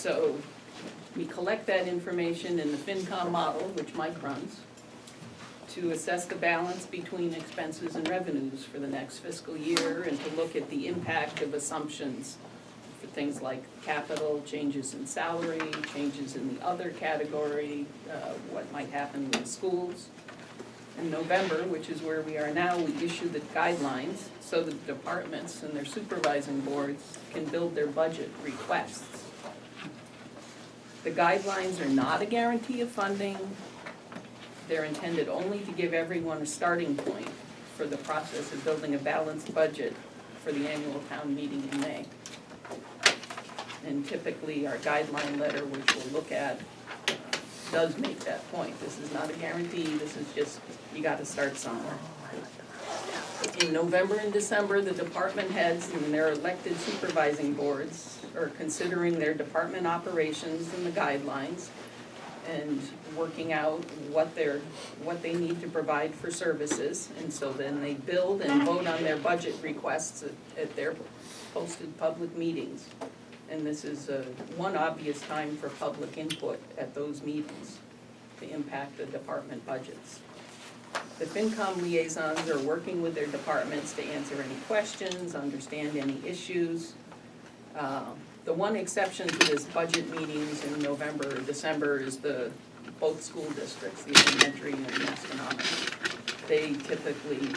So we collect that information in the FinCom model, which Mike runs, to assess the balance between expenses and revenues for the next fiscal year and to look at the impact of assumptions for things like capital, changes in salary, changes in the other category, what might happen with the schools. In November, which is where we are now, we issue the guidelines so that the departments and their supervising boards can build their budget requests. The guidelines are not a guarantee of funding. They're intended only to give everyone a starting point for the process of building a balanced budget for the annual town meeting in May. And typically our guideline letter, which we'll look at, does make that point. This is not a guarantee, this is just, you gotta start somewhere. In November and December, the department heads and their elected supervising boards are considering their department operations and the guidelines and working out what they need to provide for services. And so then they build and vote on their budget requests at their posted public meetings. And this is one obvious time for public input at those meetings to impact the department budgets. The FinCom liaisons are working with their departments to answer any questions, understand any issues. The one exception to this budget meetings in November or December is both school districts, the elementary and Masconomet. They typically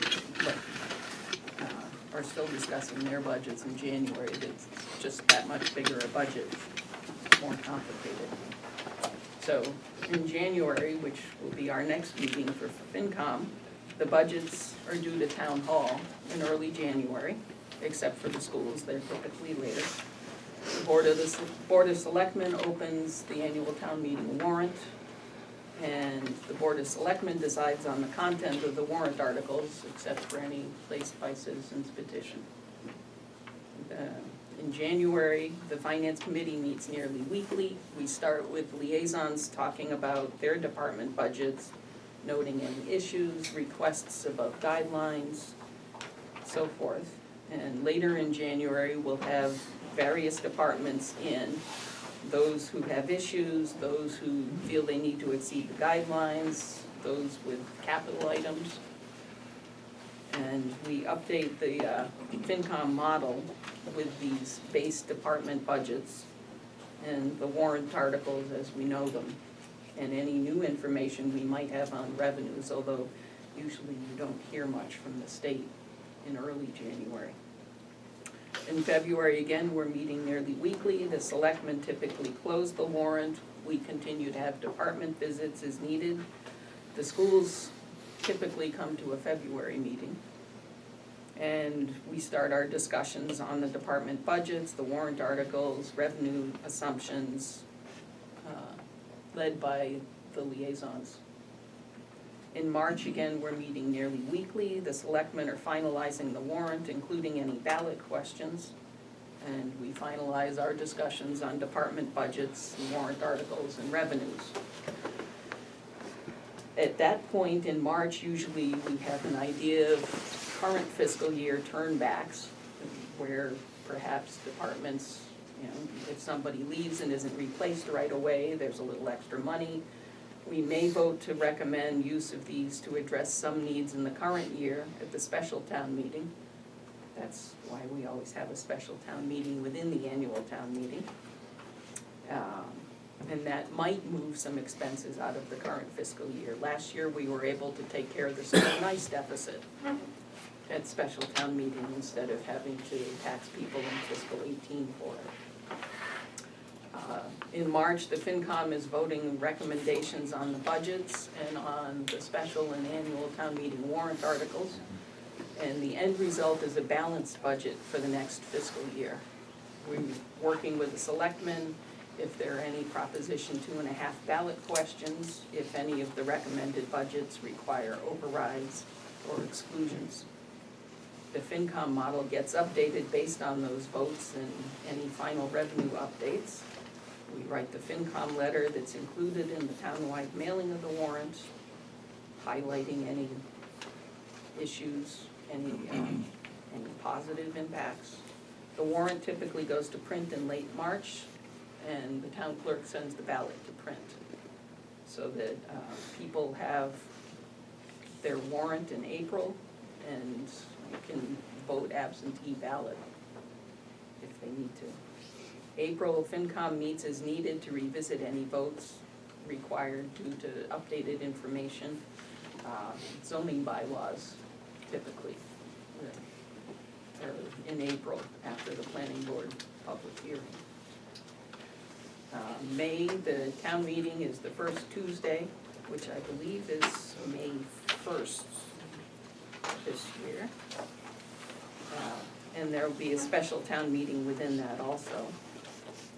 are still discussing their budgets in January. It's just that much bigger a budget, more complicated. So in January, which will be our next meeting for FinCom, the budgets are due to Town Hall in early January, except for the schools, they're typically later. The Board of Selectmen opens the annual town meeting warrant, and the Board of Selectmen decides on the content of the warrant articles, except for any placed by citizens petition. In January, the Finance Committee meets nearly weekly. We start with liaisons talking about their department budgets, noting any issues, requests above guidelines, so forth. And later in January, we'll have various departments in, those who have issues, those who feel they need to exceed the guidelines, those with capital items. And we update the FinCom model with these base department budgets and the warrant articles as we know them, and any new information we might have on revenues, although usually you don't hear much from the state in early January. In February, again, we're meeting nearly weekly. The selectmen typically close the warrant. We continue to have department visits as needed. The schools typically come to a February meeting. And we start our discussions on the department budgets, the warrant articles, revenue assumptions, led by the liaisons. In March, again, we're meeting nearly weekly. The selectmen are finalizing the warrant, including any ballot questions. And we finalize our discussions on department budgets, warrant articles, and revenues. At that point in March, usually we have an idea of current fiscal year turnbacks, where perhaps departments, if somebody leaves and isn't replaced right away, there's a little extra money. We may vote to recommend use of these to address some needs in the current year at the special town meeting. That's why we always have a special town meeting within the annual town meeting. And that might move some expenses out of the current fiscal year. Last year, we were able to take care of the snow and ice deficit at special town meeting instead of having to tax people in fiscal 18 for it. In March, the FinCom is voting recommendations on the budgets and on the special and annual town meeting warrant articles. And the end result is a balanced budget for the next fiscal year. We're working with the selectmen if there are any Proposition 2.5 ballot questions, if any of the recommended budgets require overrides or exclusions. The FinCom model gets updated based on those votes and any final revenue updates. We write the FinCom letter that's included in the townwide mailing of the warrant, highlighting any issues, any positive impacts. The warrant typically goes to print in late March, and the town clerk sends the ballot to print, so that people have their warrant in April, and you can vote absentee ballot if they need to. April, FinCom meets as needed to revisit any votes required due to updated information. Zoning bylaws typically are in April after the planning board public hearing. May, the town meeting is the first Tuesday, which I believe is May 1st this year. And there'll be a special town meeting within that also.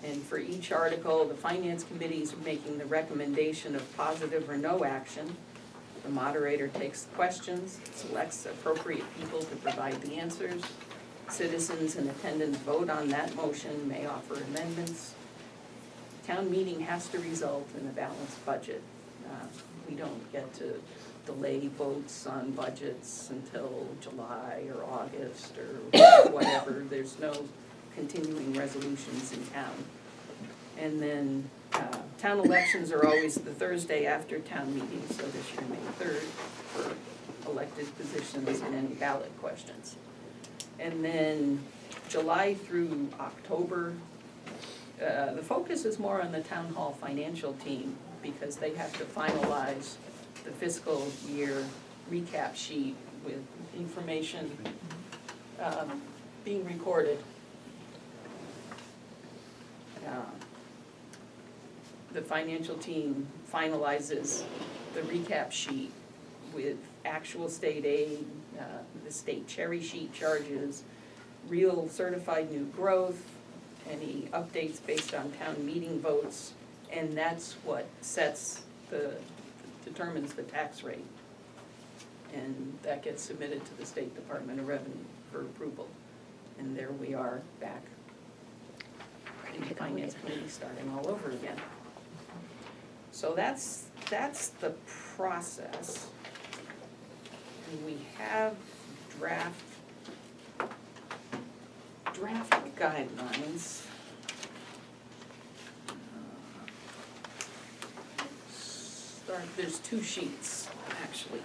And for each article, the Finance Committee is making the recommendation of positive or no action. The moderator takes the questions, selects appropriate people to provide the answers. Citizens in attendance vote on that motion, may offer amendments. Town meeting has to result in a balanced budget. We don't get to delay votes on budgets until July or August or whatever. There's no continuing resolutions in town. And then town elections are always the Thursday after town meeting, so this year May 3rd for elected positions and any ballot questions. And then July through October, the focus is more on the town hall financial team, because they have to finalize the fiscal year recap sheet with information being recorded. The financial team finalizes the recap sheet with actual state aid, the state cherry sheet charges, real certified new growth, any updates based on town meeting votes, and that's what determines the tax rate. And that gets submitted to the State Department of Revenue for approval. And there we are back in the Finance Committee starting all over again. So that's the process. And we have draft guidelines. There's 2 sheets, actually.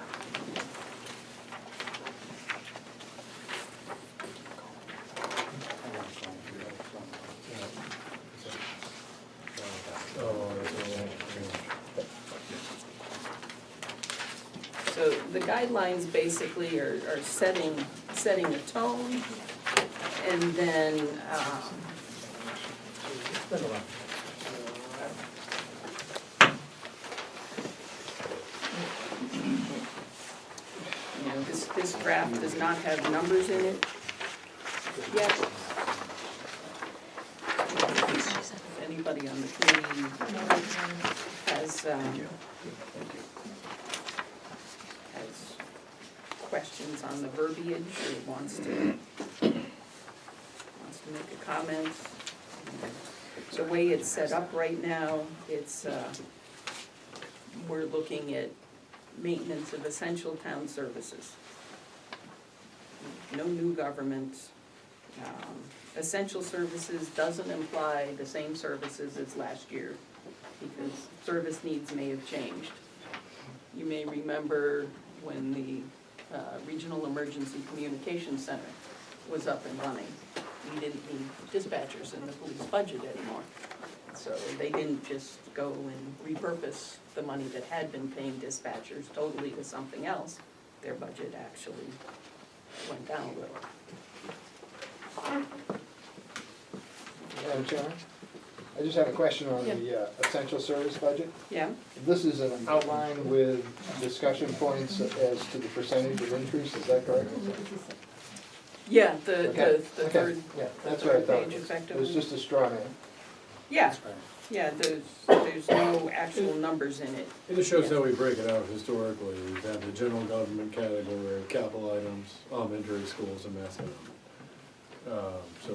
So the guidelines basically are setting a tone, and then this draft does not have numbers in it yet. If anybody on the committee has questions on the verbiage or wants to make a comment. The way it's set up right now, it's we're looking at maintenance of essential town services. No new government. Essential services doesn't imply the same services as last year, because service needs may have changed. You may remember when the Regional Emergency Communication Center was up and running. We didn't need dispatchers in the police budget anymore. So they didn't just go and repurpose the money that had been paying dispatchers totally to something else. Their budget actually went down a little. Madam Chairman, I just have a question on the essential service budget. Yeah. This is an outline with discussion points as to the percentage of increase, is that correct? Yeah, the third, Yeah, the that's what I third thought. page It effectively. was just a straw man. Yeah, there's no actual numbers in it. It just shows how we break it out historically. We've had the general government category, capital items, elementary schools, and mass government. So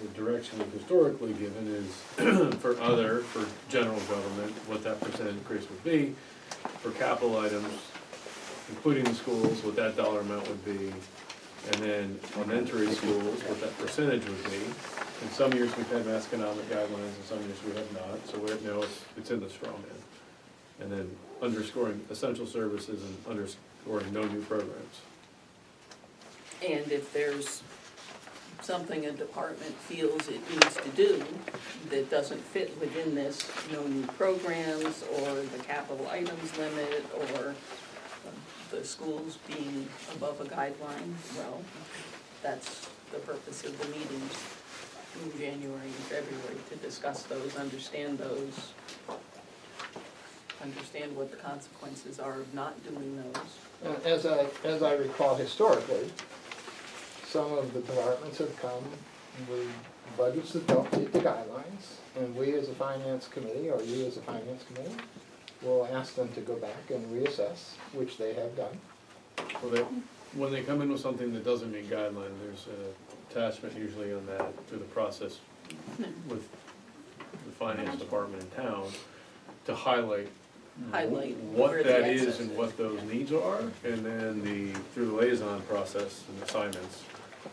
the direction we've historically given is for general government, what that percent increase would be. For capital items, including the schools, what that dollar amount would be. And then elementary schools, what that percentage would be. In some years, we've had economic guidelines, and some years we have not, so we know it's in the straw man. And then underscoring essential services and underscoring no new programs. And if there's something a department feels it needs to do that doesn't fit within this, no new programs, or the capital items limit, or the schools being above a guideline, well, that's the purpose of the meetings in January and February, to discuss those, understand what the consequences are of not doing those. As I recall historically, some of the departments have come with budgets that don't meet the guidelines, and we as a finance committee, or you as a finance committee, will ask them to go back and reassess, which they have done. Well, when they come in with something that doesn't meet guideline, there's an attachment usually on that through the process with the finance department in town to highlight what where the that excess is and what those needs are, and then through the liaison process and assignments,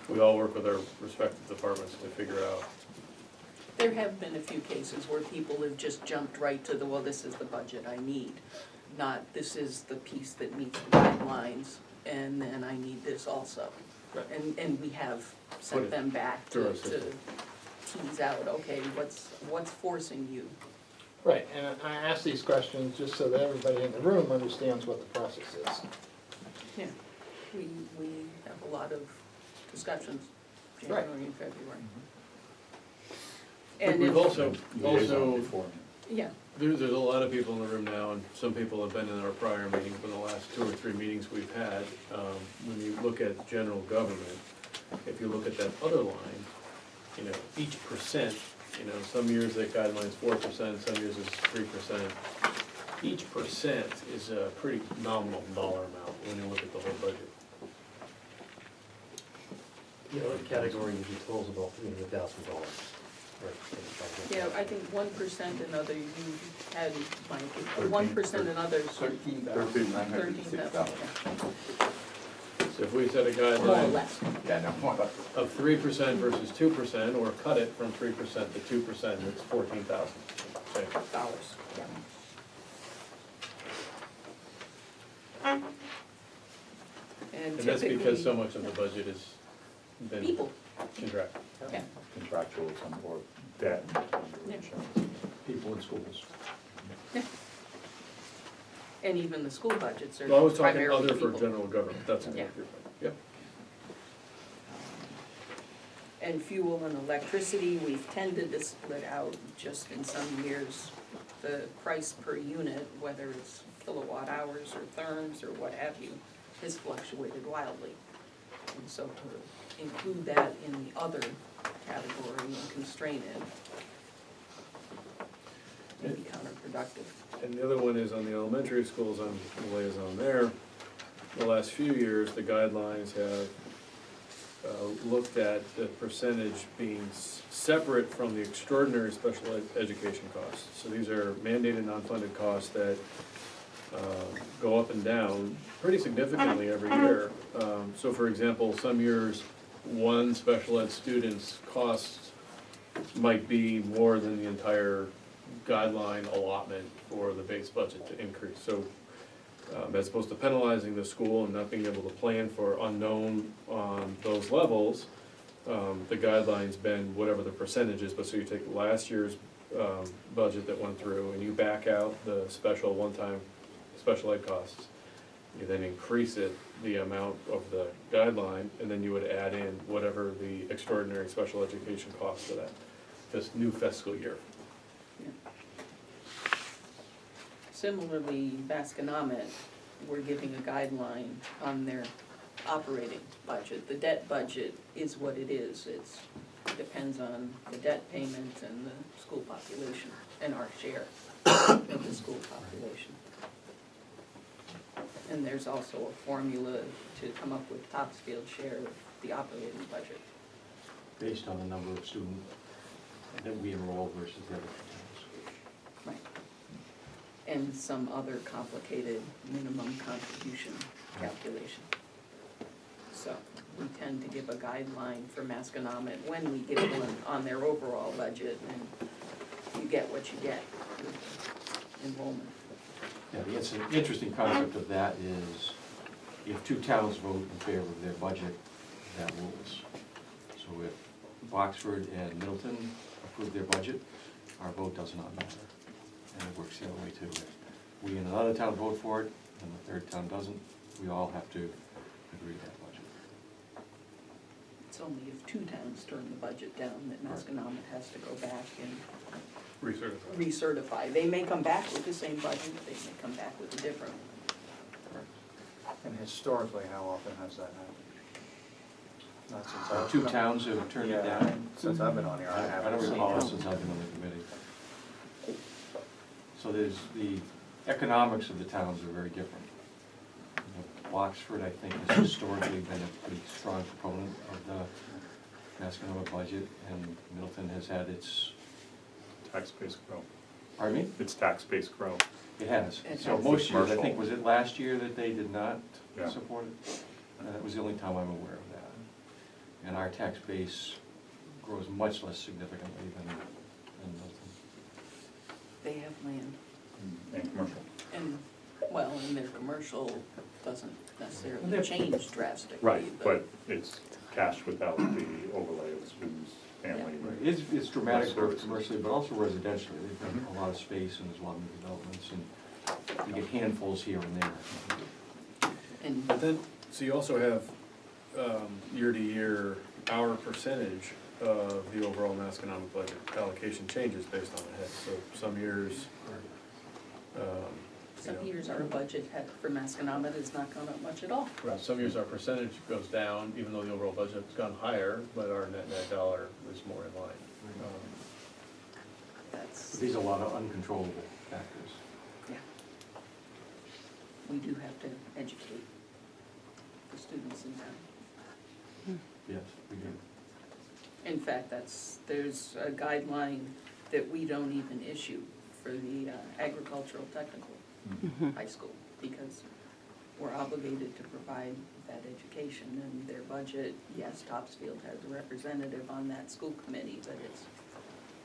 we all work with our respective departments to figure out. There have been a few cases where people have just jumped right to the, well, this is the budget I need, not this is the piece that meets the guidelines, and then I need this also. Right. And we have Put sent it them back through to our system. tease out, okay, what's forcing you? Right, and I ask these questions just so that everybody in the room understands what the process is. Yeah, we have a lot of discussions, Right. January and February. But And we've if, also, yeah, there's a lot of people in the room now, and some people have been in our prior meetings, but the last 2 or 3 meetings we've had, when you look at general government, if you look at that other line, you know, each percent, you know, some years that guideline's 4%, some years it's 3%. Each percent is a pretty nominal dollar amount when you look at the whole budget. The other category usually totals about $300,000. yeah, I think 1% and other, you had, Mike, 1% and others, $13,000, So if we set a more or guideline less. Yeah, no, more like, of 3% versus 2%, or cut it from 3% to 2%, it's 14,000. Dollars, yeah. And And that's because so typically, much of the budget has been people, contracted. yeah, contractual at some point, debt, Yeah. people in schools. and even the school budgets are Well, I was talking primarily other for people. general government, that's Yeah. exactly right. Yep. And fuel and electricity, we've tended to split out just in some years, the price per unit, whether it's kilowatt hours or therms or what have you, has fluctuated wildly. And so to include that in the other category and constrain it may be counterproductive. And the other one is on the elementary schools, I'm the liaison there. The last few years, the guidelines have looked at the percentage being separate from the extraordinary special education costs. So these are mandated non-funded costs that go up and down pretty significantly every year. So for example, some years, one special ed student's costs might be more than the entire guideline allotment for the base budget to increase. So as opposed to penalizing the school and not being able to plan for unknown on those levels, the guideline's been whatever the percentage is, but so you take last year's budget that went through and you back out the special one-time special ed costs. You then increase it, the amount of the guideline, and then you would add in whatever the extraordinary special education costs for that, this new fiscal year. Similarly, Basconomet, we're giving a guideline on their operating budget. The debt budget is what it is. It depends on the debt payment and the school population and our share of the school population. And there's also a formula to come up with Topsfield share of the operating budget. Based on the number of students that we enroll versus the other schools. Right. And some other complicated minimum contribution calculation. So, we tend to give a guideline for Masconomet when we give one on their overall budget, and you get what you get with enrollment. Yeah, the interesting concept of that is if two towns vote in favor of their budget, that rules. So if Boxford and Middleton approve their budget, our vote does not matter. And it works the other way too. If we in another town vote for it, and the third town doesn't, we all have to agree to that budget. It's only if two towns turn the budget down that Masconomet has to go back and Recertify. recertify. They may come back with the same budget, they may come back with a different one. And historically, how often has that happened? Not since I've. Two towns have turned it Yeah, down. since I've been on here, I I haven't don't seen recall it. since I've been on the committee. So there's, the economics of the towns are very different. You know, Boxford, I think, has historically been a pretty strong proponent of the Masconomet budget, and Middleton has had its, Tax-based growth. pardon me? It's tax-based growth. It has. It So has. most years, I Commercial. think, was it last year that they did not Yeah. support it? That was the only time I'm aware of that. And our tax base grows much less significantly than Middleton. They have land, And commercial. and, well, and their commercial doesn't necessarily They're- change drastically. Right, but it's cash without the overlay of students, family. Right. It's dramatic growth Services. commercially, but also residentially. They've got a lot of space and there's a lot of new developments, and you get handfuls here and there. And But then, so you also have, year to year, our percentage of the overall Masconomet budget allocation changes based on the head. So some years, you some know, years our budget for Masconomet has not gone up much at all. right, some years our percentage goes down, even though the overall budget's gone higher, but our net dollar is more in line. That's, But these are a lot of uncontrollable factors. yeah. We do have to educate the students in town. Yes, we do. In fact, there's a guideline that we don't even issue for the agricultural technical high school, because we're obligated to provide that education, and their budget, yes, Topsfield has a representative on that school committee, but it's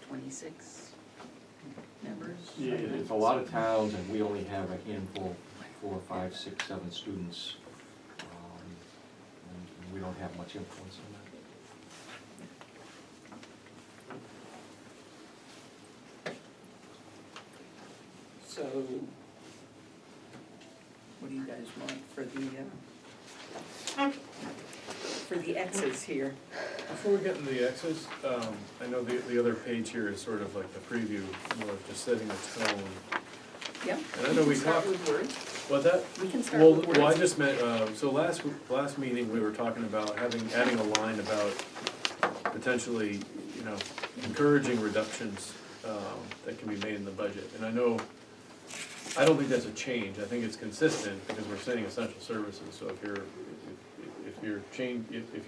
26 members. Yeah, it's a lot of towns, and we only have a handful, 4, 5, 6, 7 students. And we don't have much influence on that. So, what do you guys want for the X's here? Before we get into the X's, I know the other page here is sort of like the preview, more of just setting a tone. Yeah? And I know we Start talked, with words. what that? We can start Well, with words. well, I just meant, so last meeting, we were talking about adding a line about potentially, you know, encouraging reductions, that can be made in the budget. And I don't think that's a change, I think it's consistent, because we're saying essential services, so if your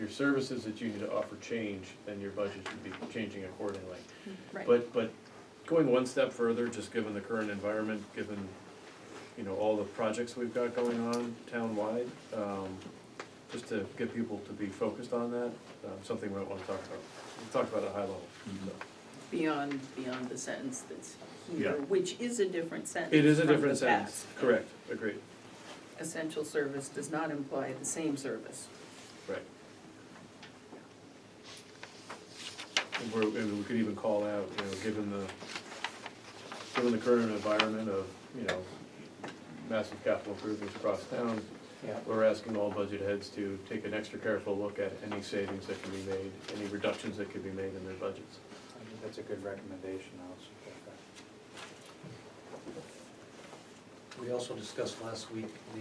services that you need to offer change, then your budget should be changing accordingly. Right. But going one step further, just given the current environment, given, you know, all the projects we've got going on town-wide, just to get people to be focused on that, something we might wanna talk about. We've talked about it at a high level, so. Beyond the sentence that's here, Yeah. which is a different sentence It is a from the different sentence, past. correct, agreed, Essential service does not imply the same service. right. And we could even call out, you know, given the current environment of, you know, massive capital improvements across town, Yeah. we're asking all budget heads to take an extra careful look at any savings that can be made, any reductions that could be made in their budgets. I think that's a good recommendation, I'll support that. We also discussed last week the,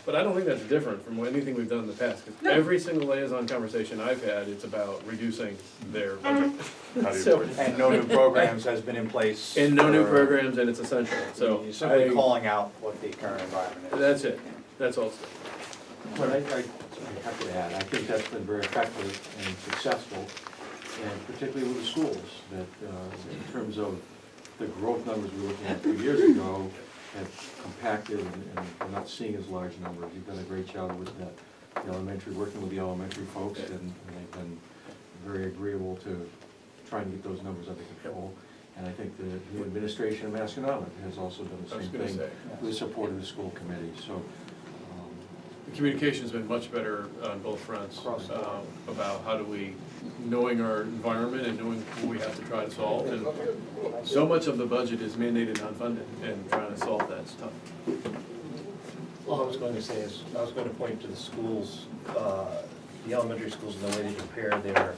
But I don't think that's different from anything we've done in the past, 'cause every single liaison conversation I've had, it's about reducing their budget. How do you So- put it? And no new programs has been in place. And no new for- programs, and it's essential, so You're simply I, calling out what the current environment is. that's it, that's all. But I have to add, I think that's been very effective and successful, and particularly with the schools, that in terms of the growth numbers we were looking at 2 years ago, have compacted and we're not seeing as large numbers. You've done a great job with the elementary, working with the elementary folks, and they've been very agreeable to trying to get those numbers under control. And I think the administration of Masconomet has also done the I was same gonna thing say. with the support of the school committee, so. The communication's been much better on both fronts, about how do we, knowing our environment and knowing what we have to try to solve. And so much of the budget is mandated non-funded, and trying to solve that's tough. All I was going to say is, I was going to point to the schools, the elementary schools, and the way they prepare their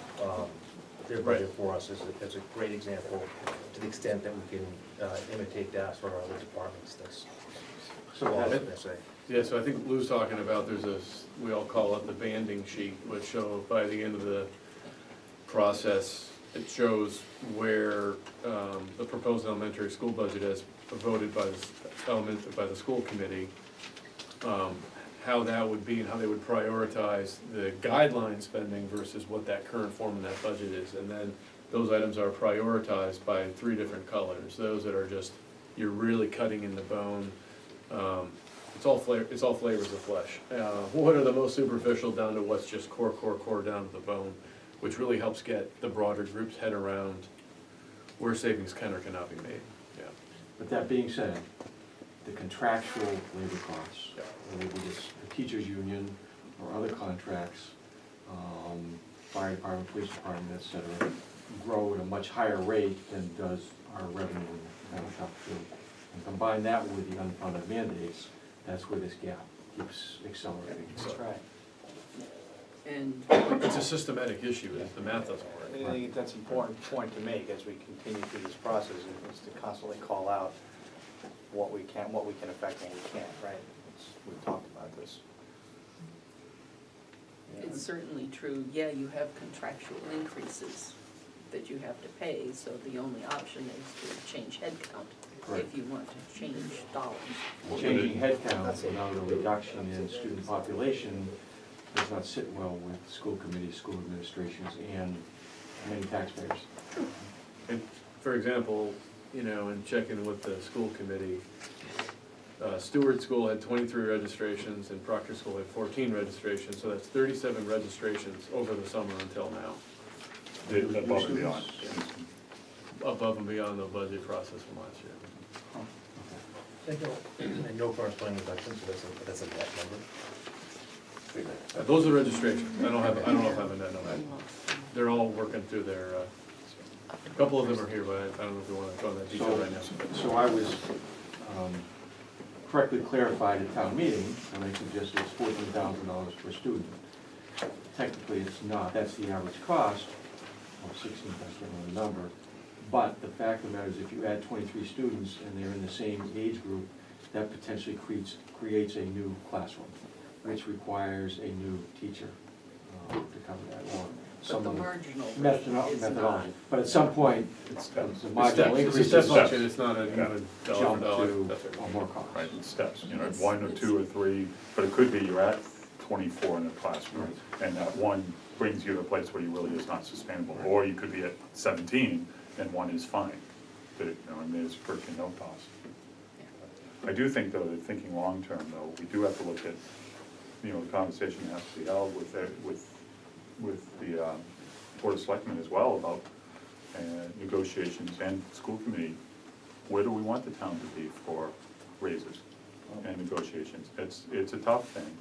budget for us is a great example, to the extent that we can imitate that for our other departments. That's all I was going to say. Yeah, so I think Lou's talking about, there's this, we all call it the banding sheet, which show by the end of the process, it shows where the proposed elementary school budget as voted by the school committee, how that would be and how they would prioritize the guideline spending versus what that current form of that budget is. And then those items are prioritized by 3 different colors. Those that are just, you're really cutting in the bone. It's all flavors of flesh. What are the most superficial down to what's just core down to the bone, which really helps get the broader group's head around where savings can or cannot be made. Yeah. But that being said, the contractual labor costs, whether it be the teachers' union or other contracts, fire department, police department, et cetera, grow at a much higher rate than does our revenue in Topsfield. And combine that with the unfunded mandates, that's where this gap keeps accelerating. That's right. And It's a systematic issue, the math doesn't work. I think that's an important point to make as we continue through this process, is to constantly call out what we can affect and what we can't, right? We've talked about this. it's certainly true, yeah, you have contractual increases that you have to pay, so the only option is to change headcount if you want to change dollars. Changing headcount without a reduction in student population does not sit well with school committees, school administrations, and many taxpayers. And for example, in checking with the school committee, Stewart School had 23 registrations and Proctor School had 14 registrations, so that's 37 registrations over the summer until now, Above and beyond. above and beyond the budget process from last year. And no corresponding reduction, so that's a net number. Those are registrations, I don't know if I have a net number. They're all working through their, a couple of them are here, but I don't know if we want to go into that detail right now. So I was correctly clarified at town meeting, and I suggested it's $14,000 per student. Technically, it's not, that's the average cost, of 16, I can't remember the number. But the fact of the matter is, if you add 23 students and they're in the same age group, that potentially creates a new classroom, which requires a new teacher to cover that, or But some the other marginal rate is methodology. not. But at some point, It's the steps. marginal It's increase a step is function, it's not a even dollar jump for dollar. to That's right. more cost. Right, in steps, 1 or 2 or 3, but it could be you're at 24 in a classroom, and that 1 brings you to a place where you really is not sustainable, or you could be at 17, and 1 is fine. But, there's virtually no cost. I do think, though, that thinking long-term, though, we do have to look at, the conversation that has to be held with the Board of Selectmen as well about negotiations and school committee. Where do we want the town to be for raises and negotiations? It's a tough thing.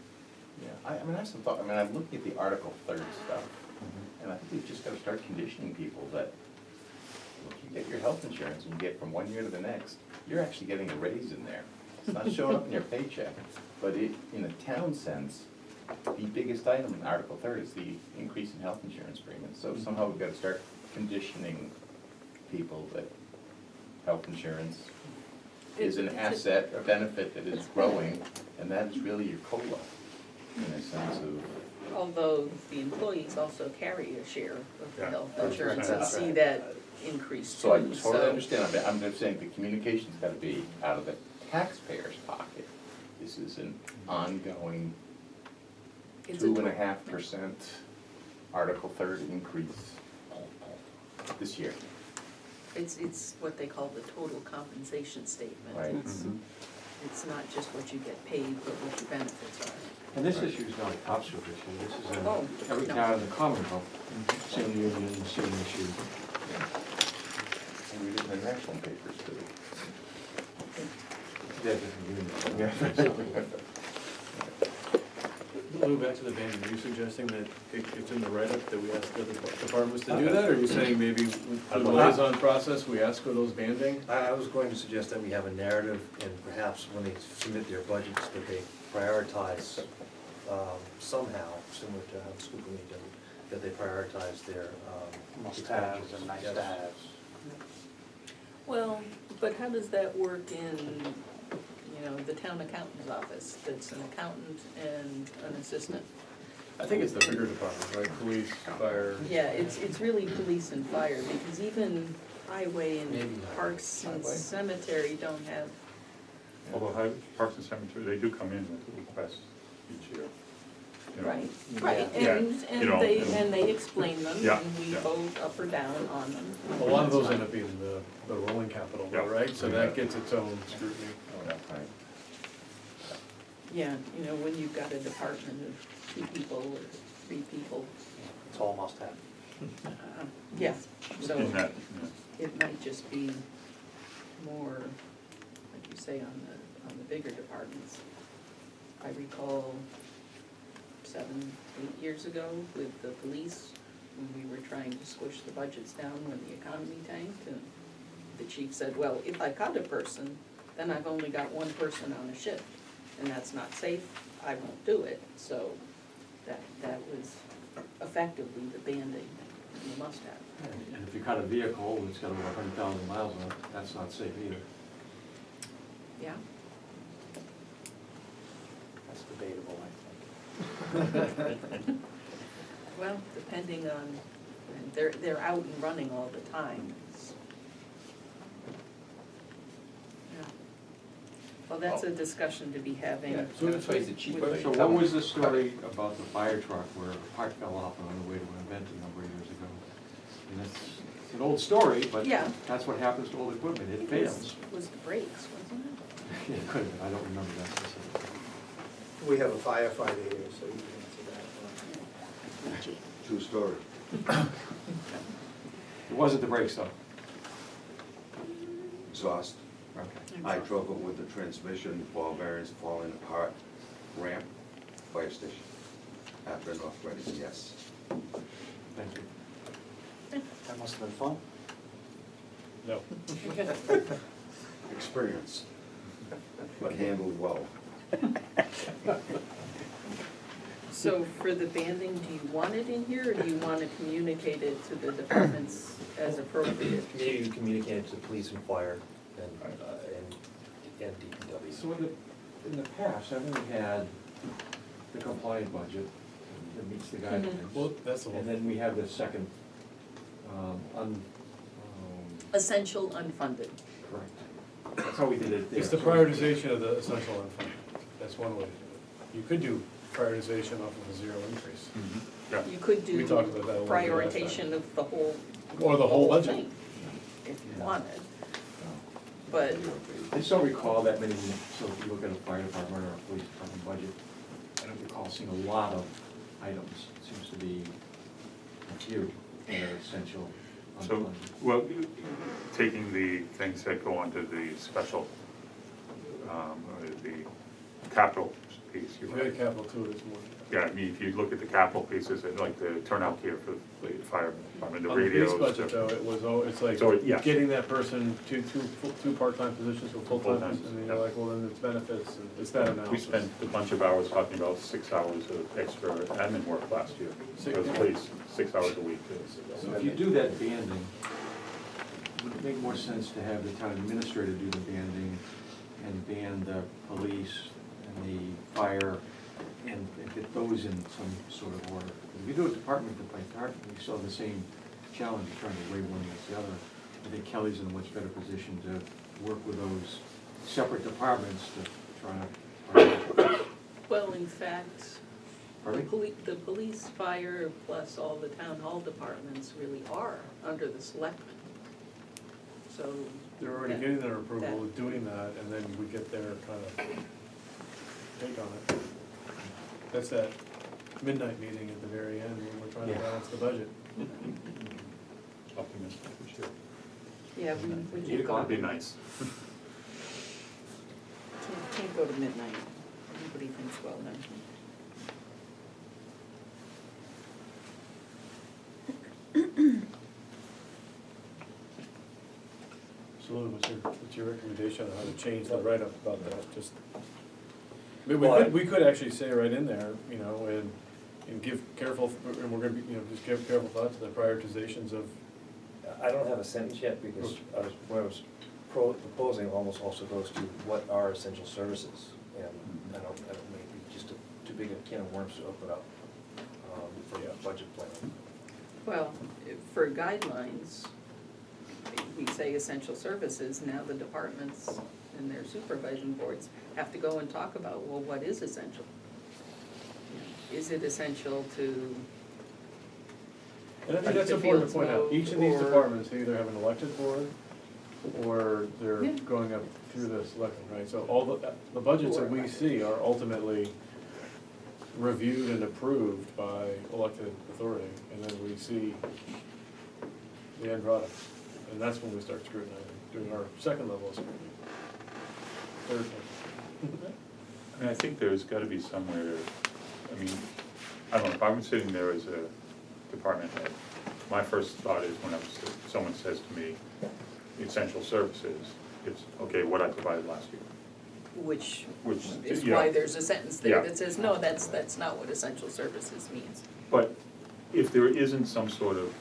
Yeah, I have some thought, I'm looking at the Article 3rd stuff, and I think we've just gotta start conditioning people that, if you get your health insurance and you get from 1 year to the next, you're actually getting a raise in there. It's not showing up in your paycheck, but in a town sense, the biggest item in Article 3rd is the increase in health insurance premiums. So somehow we've gotta start conditioning people that health insurance is an asset, a benefit that is growing, and that's really your COLA, in a sense of. Although the employees also carry a share of the Yeah, health that's insurance right. and see that increase too. So I totally understand, I'm just saying the communication's gotta be out of the taxpayer's pocket. This is an ongoing It's a 2.5% Article 3rd increase this year. It's what they call the total compensation statement. Right. It's- it's not just what you get paid, but what your benefits are. And this issue is not a Topsfield issue, this is Oh, every no. town in the Commonwealth, same union, same issue. And we did the national papers too. They're different unions. Moving back to the banding, are you suggesting that it's in the write-up that we ask the other departments to do that? Or are you saying maybe through the liaison process, we ask for those banding? I was going to suggest that we have a narrative, and perhaps when they submit their budgets, that they prioritize somehow, similar to how the school committee does it, that they prioritize their Must-haves and nice-to-haves. Well, but how does that work in, the town accountant's office, that's an accountant and an assistant? I think it's the bigger departments, right? Police, fire. Yeah, it's really police and fire, because even highway Maybe and not. parks and Highway. cemetery don't have, Although Parks and Cemetery, they do come in with requests each year. You know. right, Yeah, and you know, they explain them, Yeah, and we yeah. vote up or down on them. A lot of those end up being the rolling capital, though, Yeah. right? So that gets its own scrutiny. Oh, right. Yeah, when you've got a department of 2 people or 3 people, It's all must-have. yeah, so In that, it might just be more, like you say, on the bigger departments. I recall 7, 8 years ago with the police, when we were trying to squish the budgets down when the economy tanked, and the chief said, well, if I cut a person, then I've only got 1 person on a shift, and that's not safe, I won't do it. So that was effectively the banding that you must have. And if you cut a vehicle that's got over 100,000 miles on it, that's not safe either. Yeah? That's debatable, I think. Well, depending on, and they're out and running all the time. Yeah. Well, that's a discussion to be having. Yeah, so that's why it's a cheap with- way. So what was the story about the fire truck where a part fell off on the way to an event a number of years ago? And it's an old story, but Yeah. that's what happens to old equipment, it fails. Was the brakes, wasn't it? It could have been, I don't remember that specifically. We have a firefighter here, so you can answer that. True story. It wasn't the brakes though. Exhaust. Okay. I drove it with the transmission, ball bearings falling apart, ramp, fire station. After North Reading, yes. Thank you. That must have been fun. No. Experience, but handled well. So for the banding, do you want it in here, or do you want to communicate it to the departments as appropriate? Maybe you communicate it to police and fire and DPW. So in the past, haven't we had the compliant budget that meets the guidelines? Well, that's the And one. then we have the second, Essential unfunded. correct. That's how we did it there. It's the prioritization of the essential unfunded. That's one way to do it. You could do prioritization off of a 0 increase. Yeah. You could do We talked about that a little bit last time. prioritization of the whole. Or the whole budget. thing, if you wanted. But, I just don't recall that many, so if you look at a fire department or a police department budget, I don't recall seeing a lot of items. It seems to be a few that are essential. So, unfunded. well, taking the things that go onto the special, or the capital piece, If you had capital too, it's more. yeah, I mean, if you look at the capital pieces, and like the turnout gear for the fire department, the On the radios. police budget though, it was, it's like So, yeah. getting that person two part-time positions to full-time, Full-time, and then you're yeah. like, well, then it's benefits, and it's that analysis. We spent a bunch of hours talking about 6 hours of extra admin work last year, for the police, 6 hours a week. So if you do that banding, would it make more sense to have the town administrator do the banding and ban the police and the fire and get those in some sort of order? If you do it department by department, we still have the same challenge of trying to weigh one against the other. I think Kelly's in a much better position to work with those separate departments to try to. well, in fact, Pardon me? the police, fire, plus all the town hall departments really are under the selectmen. so. They're already that- getting their approval that- of doing that, and then we get their kind of take on it. That's that midnight meeting at the very end when we're trying to Yeah. balance the budget. Optimistic, we should. Yeah, we Eight can't go, o'clock would be nice. can't go to midnight. Everybody thinks well then. So Lou, what's your recommendation on how to change the write-up about that, just? I mean, Well, we could actually say right in there, you know, and give careful, and we're gonna be, you know, just give careful thought to the prioritizations of, I don't have a sentence yet, because what I was proposing almost also goes to what are essential services? And I don't maybe just too big a can of worms to open up for a budget plan. Well, for guidelines, we say essential services, now the departments and their supervising boards have to go and talk about, well, what is essential? Is it essential to, and I think that's The important to fields point out, mowed, each of these or- departments either have an elected board, or they're Yeah. going up through the selection, right? So all the budgets that we see are ultimately reviewed and approved by elected authority, and then we see the end product. And that's when we start scrutinizing, doing our second level of scrutiny. Third one. I mean, I think there's gotta be somewhere, I mean, I don't know, if I was sitting there as a department head, my first thought is when someone says to me, essential services, it's, okay, what I provided last year. which Which, is you know, why there's a sentence there Yeah. that says, no, that's not what essential services means. But if there isn't some sort of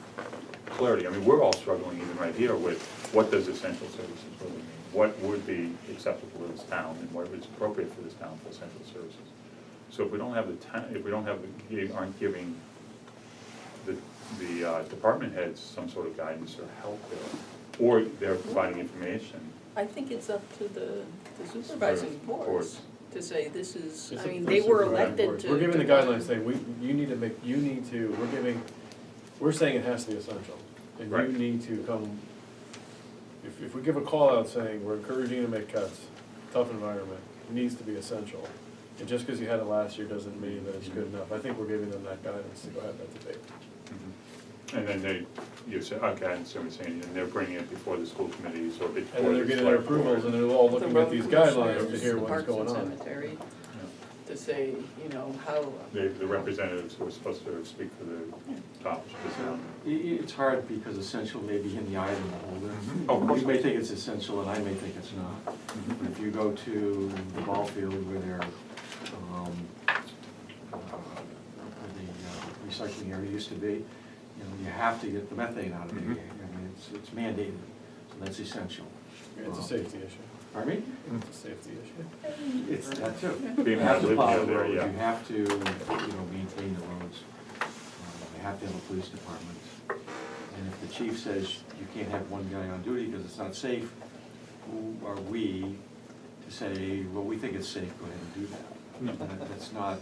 clarity, I mean, we're all struggling even right here with what does essential services really mean? What would be acceptable to this town and what is appropriate for this town for essential services? So if we don't have aren't giving the department heads some sort of guidance or help there, or they're providing information. I think it's up to the supervising boards Boards. to say, this is, It's I the mean, first they were supervising elected boards. to. We're giving the to run. guidelines saying, we're saying it has to be essential. And Right. you need to come, if we give a call out saying, we're encouraging you to make cuts, tough environment, it needs to be essential. And just because you had it last year doesn't mean that it's good enough. I think we're giving them that guidance to go have that debate. And then you say, okay, I understand what you're saying, and they're bringing it before the school committees or before And then they're the getting their select board. approvals, and they're all The looking at road these guidelines to commissioners, hear the what's going Parks on. and Cemetery, Yeah. to say, you know, how. The representatives who are supposed to speak for the top. It's hard because essential may be in the eye of the beholder. Oh, of course. You may think it's essential and I may think it's not. But if you go to the ball field where they're, where the recycling area used to be, you know, you have to get the methane out of the air. I mean, it's mandated, so that's essential. It's a safety issue. Pardon me? It's a safety issue. It's that too. Being You have to live plow near the there, roads, yeah. you have to, you know, maintain the roads. You have to have a police department. And if the chief says you can't have one guy on duty because it's not safe, who are we to say, well, we think it's safe, go ahead and do that? That's not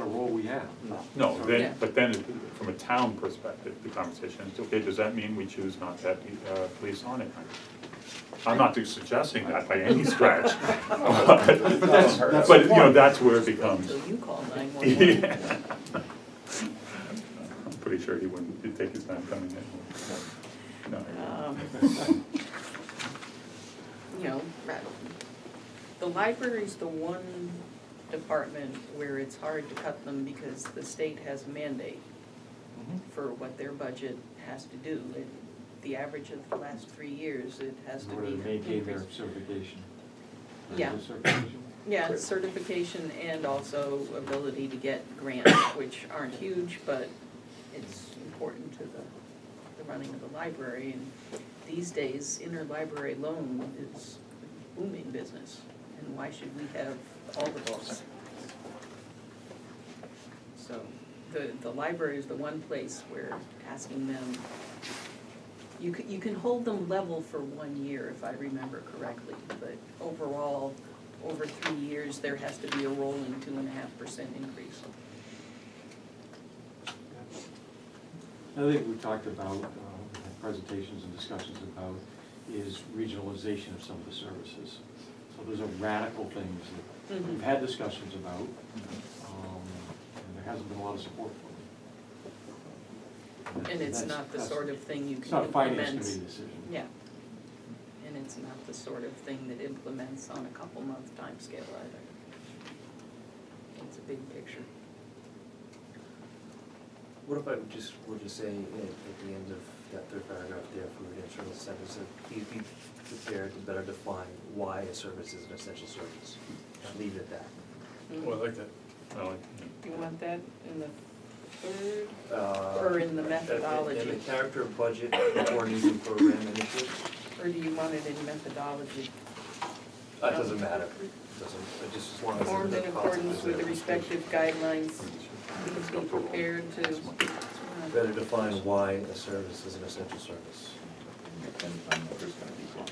a role we have. No, Yeah. then, but then, from a town perspective, the conversation is, okay, does that mean we choose not to have police on it? I'm not suggesting that by any stretch. But, you know, that's where it becomes. Until you call 911. Yeah. I'm pretty sure he wouldn't, he'd take his time coming in. No. You know, the library's the one department where it's hard to cut them because the state has a mandate for what their budget has to do. The average of the last 3 years, it has to In order be to maintain their increased. certification. Yeah. Their certification. Yeah, it's certification and also ability to get grants, which aren't huge, but it's important to the running of the library. And these days, interlibrary loan is booming business, and why should we have all the books? So the library is the one place where asking them, you can hold them level for 1 year, if I remember correctly, but overall, over 3 years, there has to be a rolling 2.5% increase. I think we talked about, had presentations and discussions about is regionalization of some of the services. So those are radical things that Mhm. we've had discussions about, and there hasn't been a lot of support for them. And it's That's- not the that's- sort of thing you It's can not a finance implement. committee decision. Yeah. And it's not the sort of thing that implements on a couple month timescale either. It's a big picture. What if I were to say at the end of that third paragraph there, for the internal sentence, that please be prepared to better define why a service is an essential service? Leave it at that. Oh, I like that. I like, You want that in the third, Uh, or in the methodology? In the character of budget, according to program initiatives, Or do you want it in methodology? that doesn't matter, doesn't, I just as long as. Formed in the accordance concept with the is respective guidelines, please be prepared to. better define why a service is an essential service. And I'm just gonna be wrong.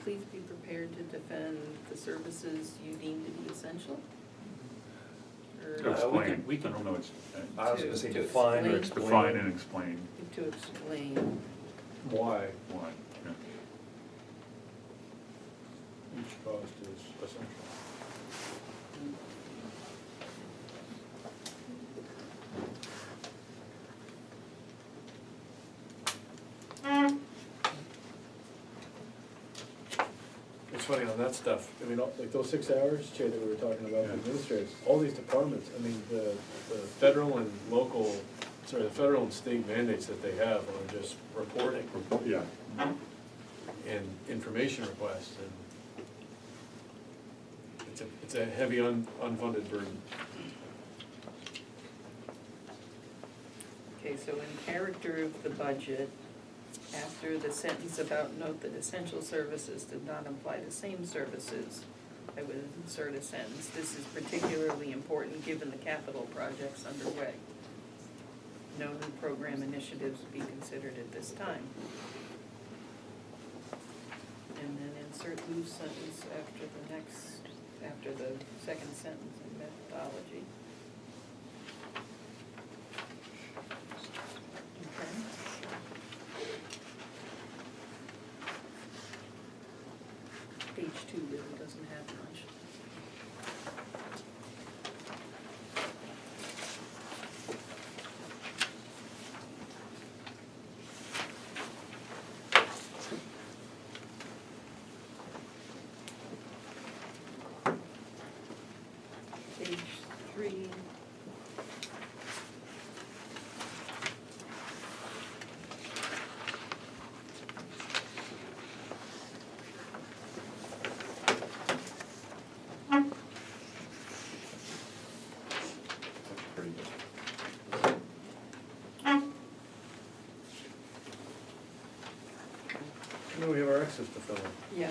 Please be prepared to defend the services you deem to be essential? Or explain, we I can- don't know, it's, I was gonna say To define or explain. explain. define and explain to explain, Why why, yeah. each cost is essential. It's funny on that stuff, I mean, like those 6 hours, Jay, that we were talking about, the administrators, all these departments, I mean, the federal and local, sorry, the federal and state mandates that they have on just reporting Yeah, and information requests, and it's a heavy unfunded burden. okay, so in character of the budget, after the sentence about note that essential services did not imply the same services, I would insert a sentence, this is particularly important given the capital projects underway. No new program initiatives be considered at this time. And then insert loose sentence after the second sentence in methodology. Okay. Page 2 really doesn't have much. Page 3. That's pretty good. And then we have our X's to fill in. Yeah.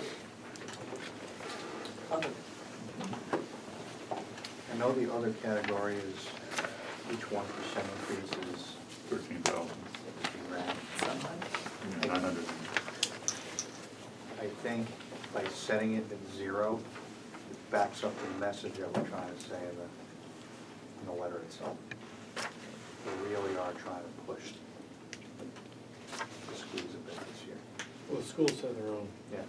Other. I know the other category is each 1% increase is 13,000, grand. Somehow. 900. I think by setting it at 0, it backs up the message that we're trying to say in the letter itself. We really are trying to push the schools a bit this year. Well, the schools have their own. Yeah.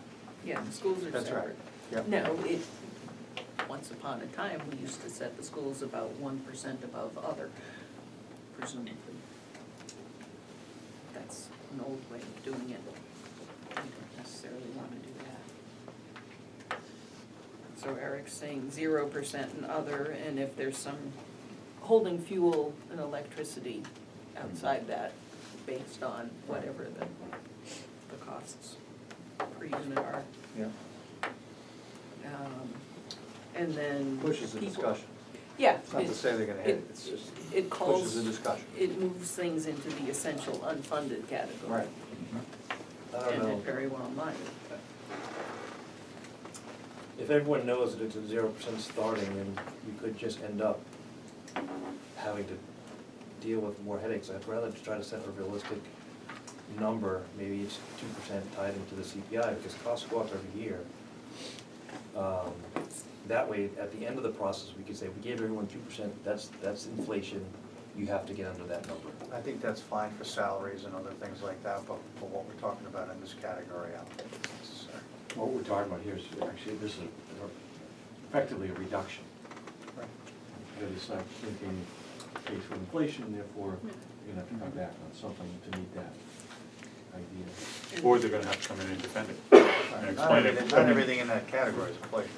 Yeah, the schools are That's right. separate. Yep. No, once upon a time, we used to set the schools about 1% above other, presumably. That's an old way of doing it. We don't necessarily want to do that. So Eric's saying 0% in other, and if there's some holding fuel and electricity outside that, based on whatever the costs per unit are. Yeah. And then. Pushes the people- discussion. Yeah. It's not to say they're gonna hit it, it's just It calls. pushes the discussion. It moves things into the essential unfunded category. Right. I don't And know. it very well might. If everyone knows that it's at 0% starting, then we could just end up having to deal with more headaches. I'd rather try to set a realistic number, maybe it's 2% tied into the CPI, because costs go up every year. That way, at the end of the process, we could say, we gave everyone 2%, that's inflation, you have to get under that number. I think that's fine for salaries and other things like that, but for what we're talking about in this category, I don't think it's necessary. What we're talking about here is actually, this is effectively a reduction. Right. Because it's not maintaining pace with inflation, and therefore, you're gonna have to come back on something to meet that idea. Or they're gonna have to come in and defend it and explain it. Not everything in that category is inflation,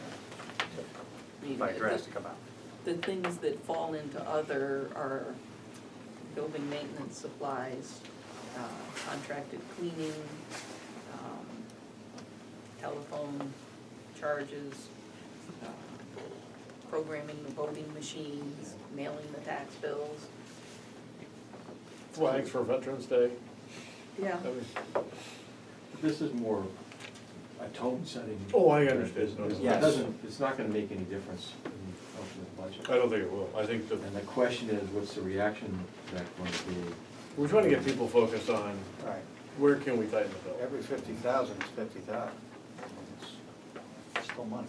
I mean, by a drastic amount. the things that fall into other are building maintenance supplies, contracted cleaning, telephone charges, programming the voting machines, mailing the tax bills. Flags for Veterans Day. Yeah. I mean, This is more a tone setting. Oh, I understand. It doesn't, it's not gonna make any difference in the ultimate budget. I don't think it will. I think that, And the question is, what's the reaction that's going to be? we're trying to get people focused on Right. where can we tighten the belt. Every 50,000 is 50,000. It's still money.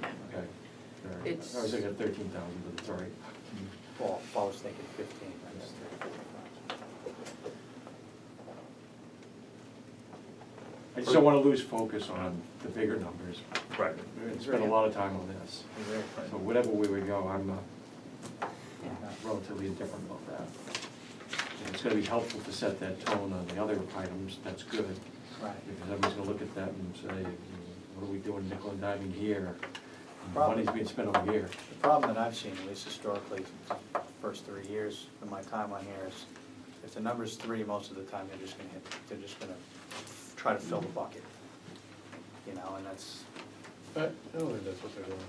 Okay. All right. It's- I was thinking 13,000, but it's all right. Well, if I was thinking 15, that's I just don't wanna lose focus on the bigger numbers. Right. We're gonna spend a lot of time on this. So whatever way we go, I'm relatively indifferent about that. And it's gonna be helpful to set that tone on the other items, that's good. Right. Because everyone's gonna look at that and say, what are we doing nickel and diming here? And Problem- money's being spent over here. The problem that I've seen, at least historically, the first 3 years of my time on here is, if the number's 3, most of the time they're just gonna try to fill the bucket. You know, and that's, I don't think that's what they're doing.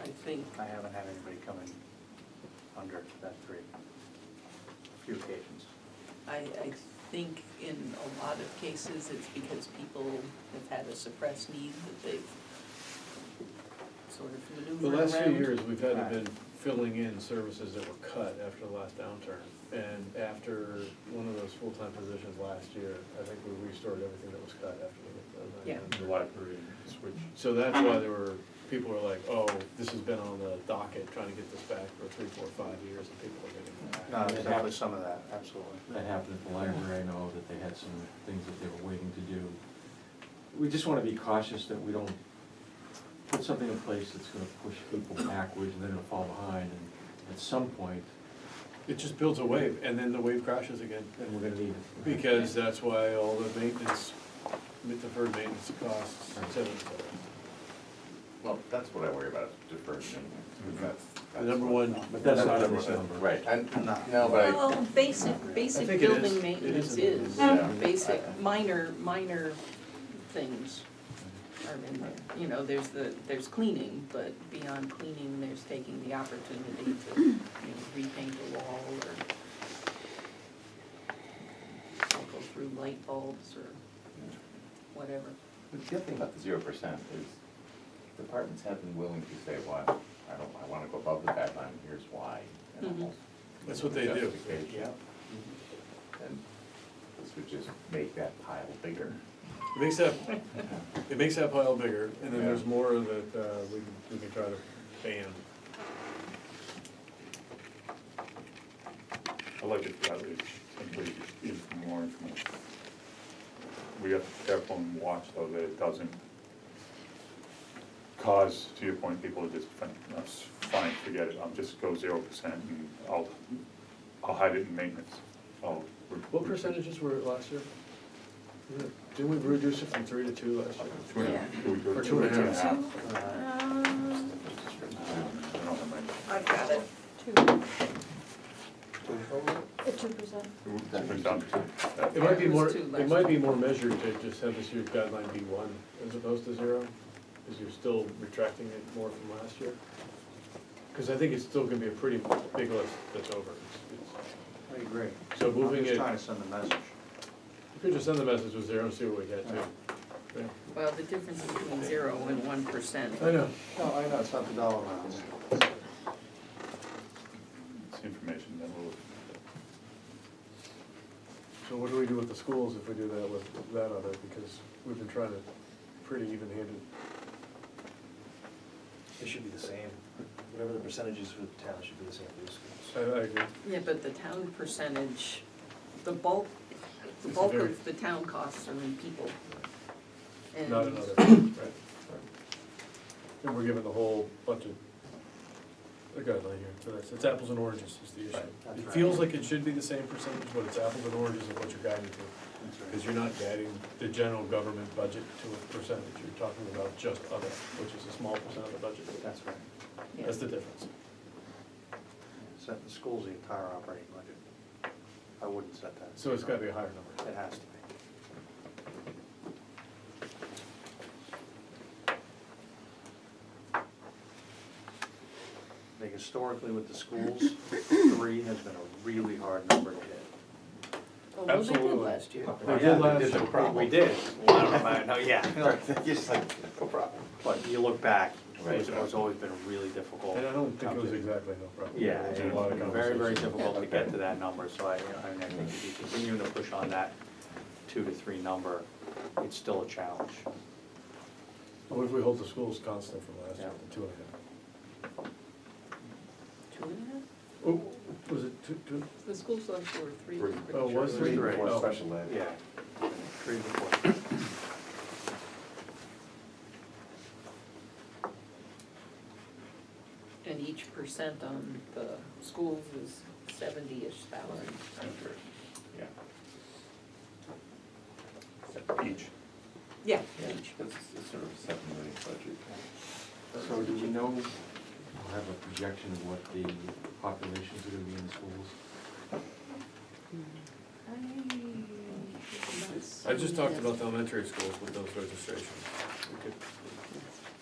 I think, I haven't had anybody come in under that 3. A few occasions. I think in a lot of cases, it's because people have had a suppressed need that they've sort of The maneuvered around. last few years, we've had to Right. been filling in services that were cut after the last downturn. And after one of those full-time positions last year, I think we restored everything that was cut after the Yeah. The library switch. So that's why people were like, oh, this has been on the docket, trying to get this back for 3, 4, 5 years, and people are getting it. No, there's definitely some of that, absolutely. That happened at the library, I know that they had some things that they were waiting to do. We just wanna be cautious that we don't put something in place that's gonna push people backwards and they're gonna fall behind, and at some point, It just builds a wave, and then the wave crashes again. then we're gonna need it. Because that's why all the maintenance, deferred maintenance costs, et cetera, et cetera. Well, that's what I worry about, deferred maintenance. The number one. But that's not in this number. Right, and, No. no, but I, Well, basic I think it building is. It maintenance is in is, the Yeah. basic, minor things are in there. You know, there's cleaning, but beyond cleaning, there's taking the opportunity to, you know, repaint a wall or go through light bulbs or whatever. but the other thing about the 0% is departments have been willing to say, well, I wanna go above the guideline, here's why. And Mhm. almost That's what they do. justification. And this would just make that pile bigger. It makes that pile bigger, and then there's more that we can try to ban. I like it, that it's simply is more information. We have to be careful and watch though that it doesn't cause, to your point, people to just think, that's fine, forget it, I'll just go 0% and I'll hide it in maintenance. What percentages were it last year? Didn't we reduce it from 3 to 2 last year? 2.5, do we go to Or 2.5? 2.5? I don't have my- I've got it. The 2%? Went down to 2. It might be It was more, 2 it last might be year. more measured to just have this year's guideline be 1 as opposed to 0, because you're still retracting it more from last year. Because I think it's still gonna be a pretty big list that's over. I agree. So moving I'm just it- trying to send a message. You could just send the message with 0 and see what we get too. Yeah. Well, the difference between 0 and 1%. I know. No, I know, it's not the dollar amounts. It's information that will. So And what do we do with the schools if we do that with that other, because we've been trying to pretty even-handed. It should be the same. Whatever the percentages for the town should be the same for the schools. I agree. Yeah, but the town percentage, the bulk It's a very- of the town costs are in people. And Not another, right. And we're given the whole budget, a guideline here, so that's, it's apples and oranges is the issue. That's It right. feels like it should be the same percentage, but it's apples and oranges of what you're guiding to. Because you're not guiding the general government budget to a percentage, you're talking about just other, which is a small percent of the budget. That's right. Yeah. That's the difference. Set the school's the entire operating budget. I wouldn't set that. So it's gotta be a higher number. It has to be. I think historically with the schools, 3 has been a really hard number to hit. Oh, well, they did Absolutely. last year. They did last It's a year. problem. We did. Well, I don't know, no, yeah. Just like, no problem. But you look back, Right. it's always been really difficult. And I don't think it was exactly no problem. Yeah, There was it's a lot of been very, very conversation. difficult to get to that number, so I think if you continue to push on that 2 to 3 number, it's still a challenge. What if we hold the schools constant from last year, Yeah. to 2.5? 2.5? Oh, was it two? The schools last year were 3. Three. I'm pretty Oh, sure. was three? Three. For Oh. special ed. Yeah, 3 to 4. And each percent on the schools is 70-ish thousand. Yeah. Each. Yeah, Yeah, each. it's sort of a $7 million budget. So do we know, we'll have a projection of what the populations are gonna be in the schools? I just talked about the elementary schools with those registrations. We could-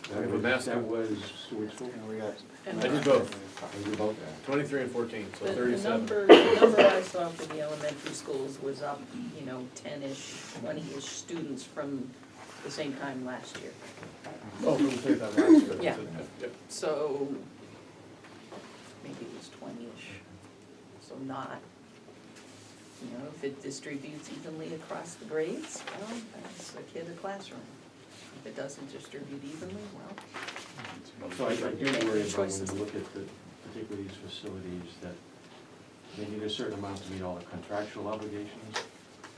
That have a was- master- That was Seward School? And we got. And I did both. Was it both? 23 and 14, so The 37. number I saw for the elementary schools was up, 10-ish, 20-ish students from the same time last year. Oh, from the same time last year. Yeah. Yeah. So maybe it was 20-ish, so not, if it distributes evenly across the grades, well, that's a kid a classroom. If it doesn't distribute evenly, well, So I do Make your worry about when choices. you look at the, particularly these facilities, that they need a certain amount to meet all the contractual obligations.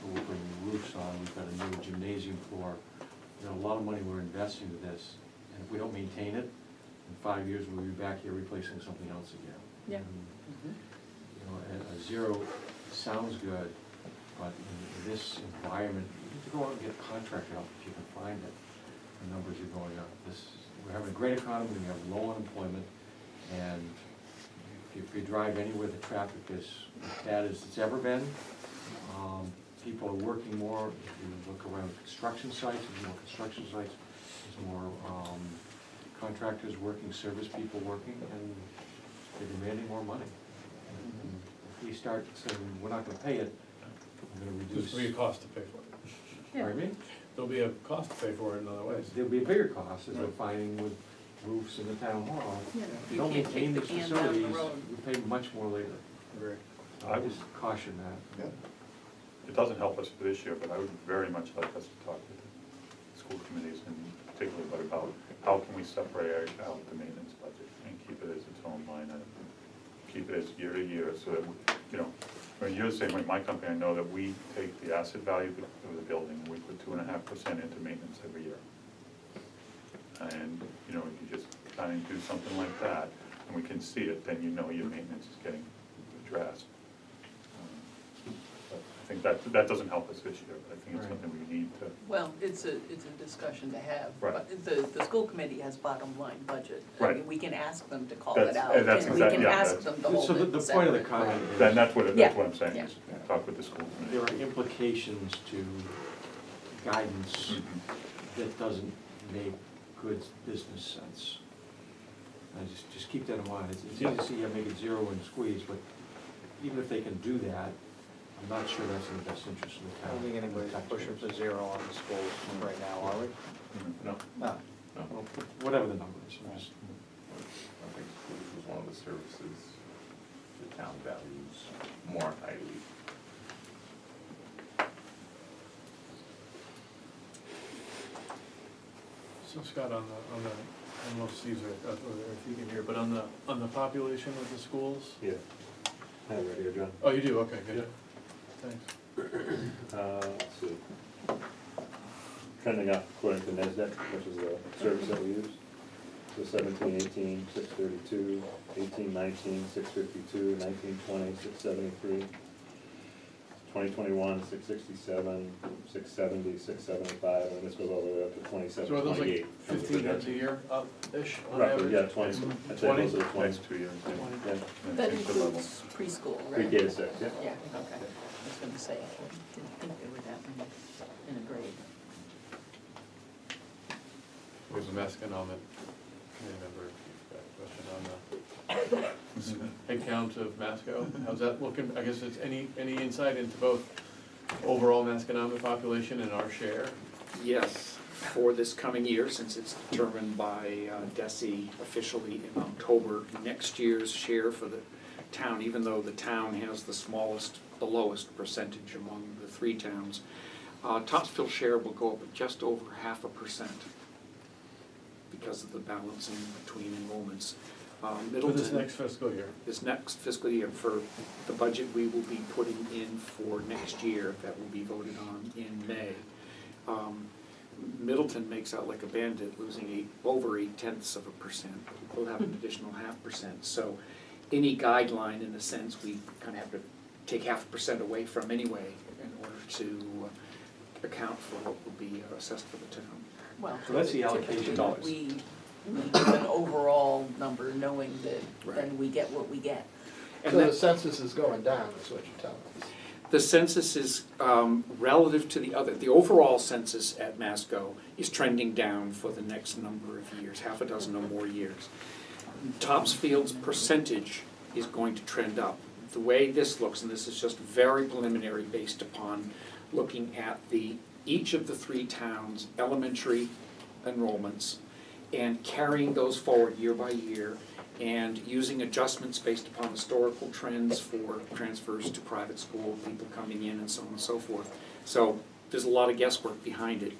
We're putting roofs on, we've got a new gymnasium floor, a lot of money we're investing to this. And if we don't maintain it, in 5 years, we'll be back here replacing something else again. Yeah. And, a zero sounds good, but in this environment, you need to go out and get a contractor help if you can find it. The numbers are going up. We're having a great economy, we have low unemployment, and if you drive anywhere, the traffic is as bad as it's ever been. People are working more. If you look around construction sites, there's more construction sites, there's more contractors working, service people working, and they're demanding more money. And if we start saying, we're not gonna pay it, we're gonna reduce. There'll be a cost to pay for it. Pardon me? There'll be a cost to pay for it in other ways. There'll be a bigger cost, as we're finding with roofs in the town hall. Yeah, If you you don't can't maintain kick the these can down the facilities, road. we pay much more later. Agree. I just caution that. Yeah. It doesn't help us for this year, but I would very much like us to talk with the school committees and particularly about how can we separate out the maintenance budget and keep it as its own line item? Keep it as year to year, so that, when you're the same way, my company, I know that we take the asset value of the building, and we put 2.5% into maintenance every year. And, if you just kind of do something like that, and we can see it, then your maintenance is getting addressed. But I think that doesn't help us this year, but I think it's Right. something we need to. well, it's a discussion to have. Right. But the school committee has bottom line budget. I Right. mean, we can ask them to call That's- it out, that's and we exact- can yeah, ask that's- them to hold So it the point of the separate. comment is. Then that's what Yeah. I'm saying, is talk with the school committee. There are implications to guidance Mhm. that doesn't make good business sense. And just keep that in mind. It's easy to see you make it zero and squeeze, but even if they can do that, I'm not sure that's in the best interest of the I town. don't think anybody's pushing for 0 on the schools right now, are we? No, No. no. Well, whatever the number is, I'm just- I think schools was one of the services the town values more highly. So Scott, on the, I don't know if Steve's or if you can hear, but on the population of the schools? Yeah. I have it right here, John. Oh, you do, okay, good. Thanks. Let's see. Trending up according to NASDAQ, which is the service that we use. So 17, 18, 632, 18, 19, 652, 19, 20, 673, 2021, 667, 670, 675, and this goes all the way up to 27, So are those 28. like 15 heads a year up-ish on Roughly, average? yeah, 20. I'd say 20? those are the 20. Next 2 years. yeah. Yeah, And That it's the level. includes preschool, right? pre-K to 6, yeah. Yeah, okay. I was gonna say, I didn't think there were that many in a grade. There's a Masconomet, I remember, question on the head count of Masco. How's that looking? I guess it's any insight into both overall Masconomet population and our share? Yes, for this coming year, since it's determined by DESI officially in October, next year's share for the town, even though the town has the lowest percentage among the 3 towns, Topsfield share will go up at just over 0.5% because of the balancing between enrollments. For Middleton. this next fiscal year? This next fiscal year, for the budget we will be putting in for next year, that will be voted on in May. Middleton makes out like a bandit, losing over 0.8%. We'll have an additional 0.5%. So any guideline, in a sense, we kind of have to take 0.5% away from anyway in order to account for what will be assessed for the town. Well, So that's the typically allocation what we give an overall number, knowing that Right. then we get what we get. And So the that, census is going down, is what you're telling us. the census is relative to the overall census at Masco is trending down for the next number of years, 6 or more years. Topsfield's percentage is going to trend up. The way this looks, and this is just very preliminary based upon looking at each of the 3 towns' elementary enrollments and carrying those forward year by year and using adjustments based upon historical trends for transfers to private school, people coming in and so on and so forth. So there's a lot of guesswork behind it,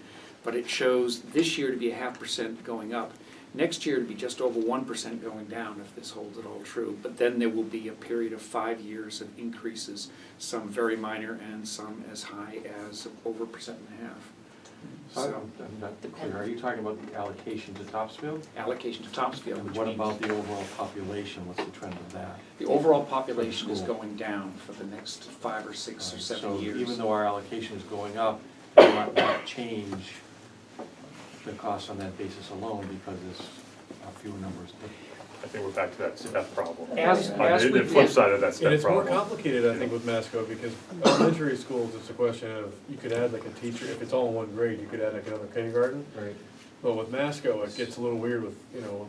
but it shows this year to be 0.5% going up. Next year to be just over 1% going down if this holds it all true. But then there will be a period of 5 years of increases, some very minor and some as high as over 1.5%. So I'm not clear, are you talking about the allocation to Topsfield? allocation to Topsfield, And which what means about the overall population, what's the trend of that? the overall population is School. going down for the next 5 or 6 or 7 So years. even though our allocation is going up, it might not change the cost on that basis alone because there's a fewer numbers. I think we're back to that problem. As On we the flip did- side of that And step it's more problem. complicated, I think, with Masco, because elementary schools, it's a question of, you could add like a teacher, if it's all in one grade, you could add like another kindergarten. Right. But with Masco, it gets a little weird with,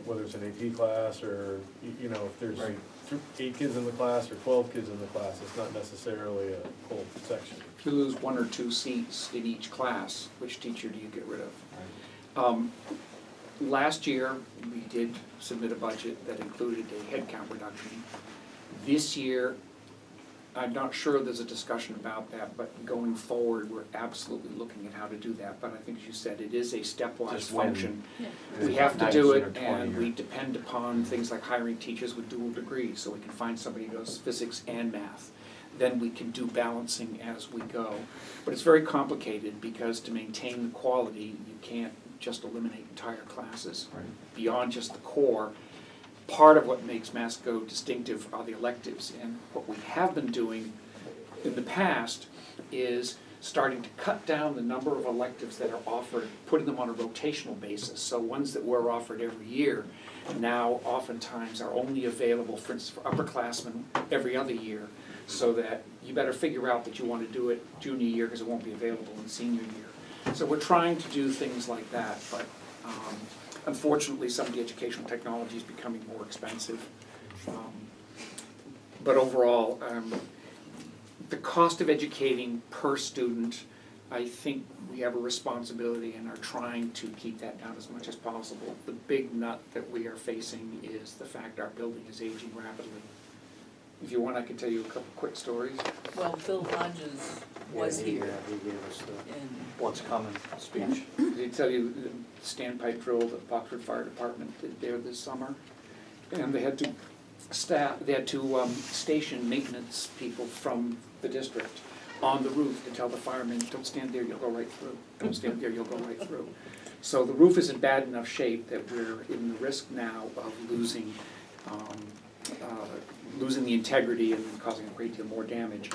whether it's an AP class or, if there's Right. 8 kids in the class or 12 kids in the class, it's not necessarily a whole section. If you lose 1 or 2 seats in each class, which teacher do you get rid of? Right. Last year, we did submit a budget that included a headcount reduction. This year, I'm not sure there's a discussion about that, but going forward, we're absolutely looking at how to do that. But I think, as you said, it is a stepwise Just when- function. Yeah. We have to do 19 it, or 20 and we or- depend upon things like hiring teachers with dual degrees, so we can find somebody who does physics and math. Then we can do balancing as we go. But it's very complicated, because to maintain the quality, you can't just eliminate entire classes. Right. Beyond just the core, part of what makes Masco distinctive are the electives. And what we have been doing in the past is starting to cut down the number of electives that are offered, putting them on a rotational basis. So ones that were offered every year now oftentimes are only available, for instance, for upperclassmen every other year, so that you better figure out that you want to do it junior year because it won't be available in senior year. So we're trying to do things like that, but unfortunately, some of the educational technology is becoming more expensive. But overall, the cost of educating per student, I think we have a responsibility and are trying to keep that down as much as possible. The big nut that we are facing is the fact our building is aging rapidly. If you want, I can tell you a couple quick stories. Well, Bill Hodges was Yeah, here, He gave us the and what's coming speech. Did he tell you the standpipe drill that Boxford Fire Department did there this summer? And they had to station maintenance people from the district on the roof to tell the firemen, don't stand there, you'll go right through. Don't stand there, you'll go right through. So the roof is in bad enough shape that we're in the risk now of losing the integrity and causing a great deal more damage.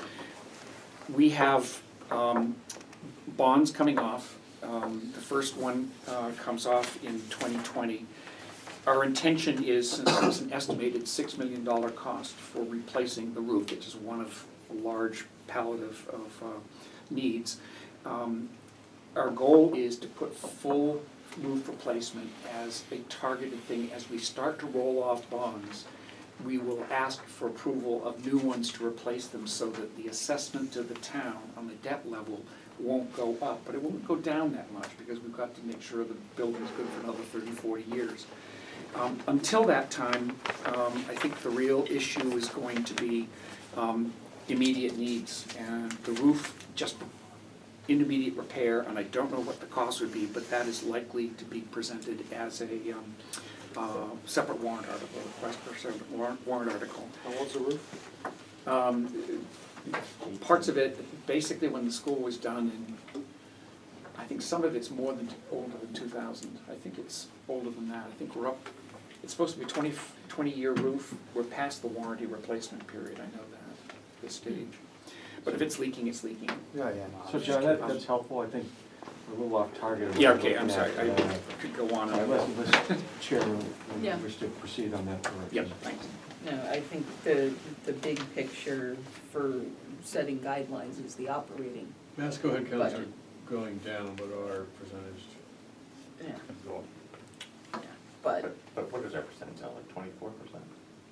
We have bonds coming off. The first one comes off in 2020. Our intention is, since there's an estimated $6 million cost for replacing the roof, which is one of a large palette of needs, our goal is to put full roof replacement as a targeted thing. As we start to roll off bonds, we will ask for approval of new ones to replace them so that the assessment to the town on the debt level won't go up, but it won't go down that much because we've got to make sure the building's good for another 30, 40 years. Until that time, I think the real issue is going to be immediate needs, and the roof, just intermediate repair, and I don't know what the cost would be, but that is likely to be presented as a separate warrant article, request for a separate warrant article. How old's the roof? Parts of it, basically when the school was done, and I think some of it's older than 2000. I think it's older than that. I think we're up, it's supposed to be 20-year roof. We're past the warranty replacement period, I know that, at this stage. But if it's leaking, it's leaking. Yeah, yeah, no. So John, that's helpful, I think we're a little off target. Yeah, okay, I'm sorry, I could go on and on. Unless Chair Yeah. wish to proceed on that direction. Yep, thanks. no, I think the big picture for setting guidelines is the operating. Masco headcounts are Budget. going down, but our percentage Yeah, is going. but But what is our percentage now, like 24%?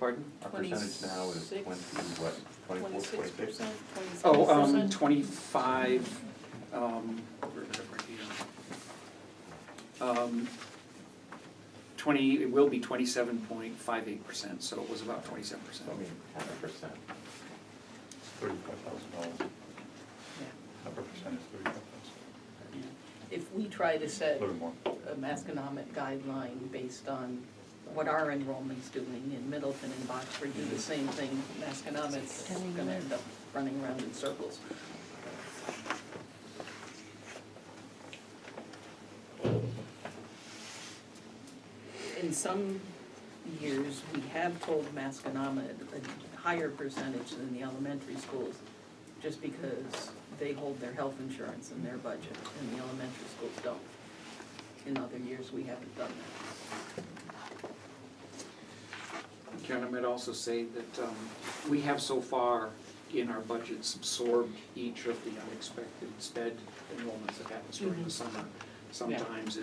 Pardon? Our percentage now is 20, what, 24, 26? 26%, Oh, 27%? 25, where did I write here? 20, it will be 27.58%, so it was about 27%. I mean, 10%. $35,000. Yeah. Number percent is 35,000. If we try to set A little more. a Masconomet guideline based on what our enrollment's doing in Middleton and Boxford, do the same thing, Masconomet's gonna end up running around in circles. In some years, we have told Masconomet a higher percentage than the elementary schools, just because they hold their health insurance in their budget, and the elementary schools don't. In other years, we haven't done that. Karen, I might also say that we have so far in our budgets absorbed each of the unexpected sped enrollments that happens during the summer. Sometimes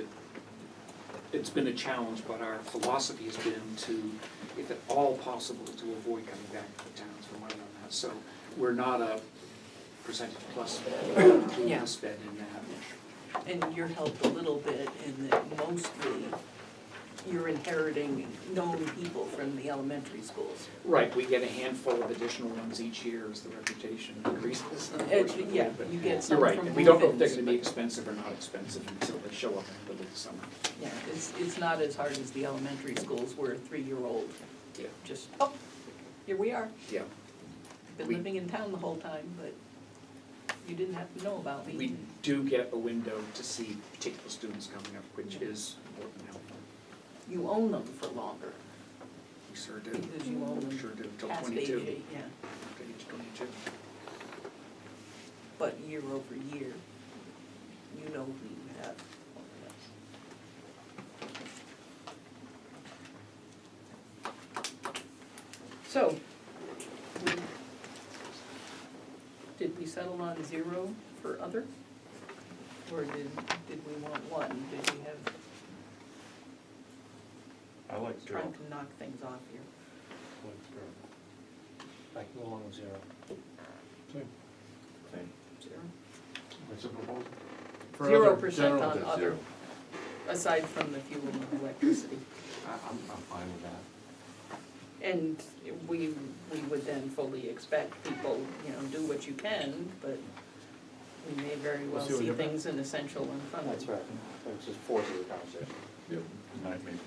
it's been a challenge, but our philosophy has been to, if at all possible, to avoid coming back to the towns for money on that. So we're not a percentage plus Yeah. sped in that. And you're helped a little bit in that mostly you're inheriting known people from the elementary schools. Right, we get a handful of additional ones each year as the reputation increases, And, unfortunately. yeah, but you get You're some right, from and we don't know if they're move-ins, gonna be but- expensive or not expensive until they show up in the middle of the summer. Yeah, it's not as hard as the elementary schools where a 3-year-old Yeah. just, oh, here we are. Yeah. Been We- living in town the whole time, but you didn't have to know about me. We do get a window to see particular students coming up, which is important and helpful. You own them for longer, We sure do. because you own them Sure do, till past 22. age 8, yeah. Age 22. But year over year, you know who you have. So, did we settle on 0 for other? Or did we want 1? Did we have, I like 0. trying to knock things off here? I can go along with 0. Same. 0? What's the proposal? For 0% other, general, on it's other, 0. aside from the fuel and electricity. I'm fine with that. And we would then fully expect people, you know, do what you can, but we may very well see what see happens. things in essential unfunded. That's right, it just forces the conversation. Might maybe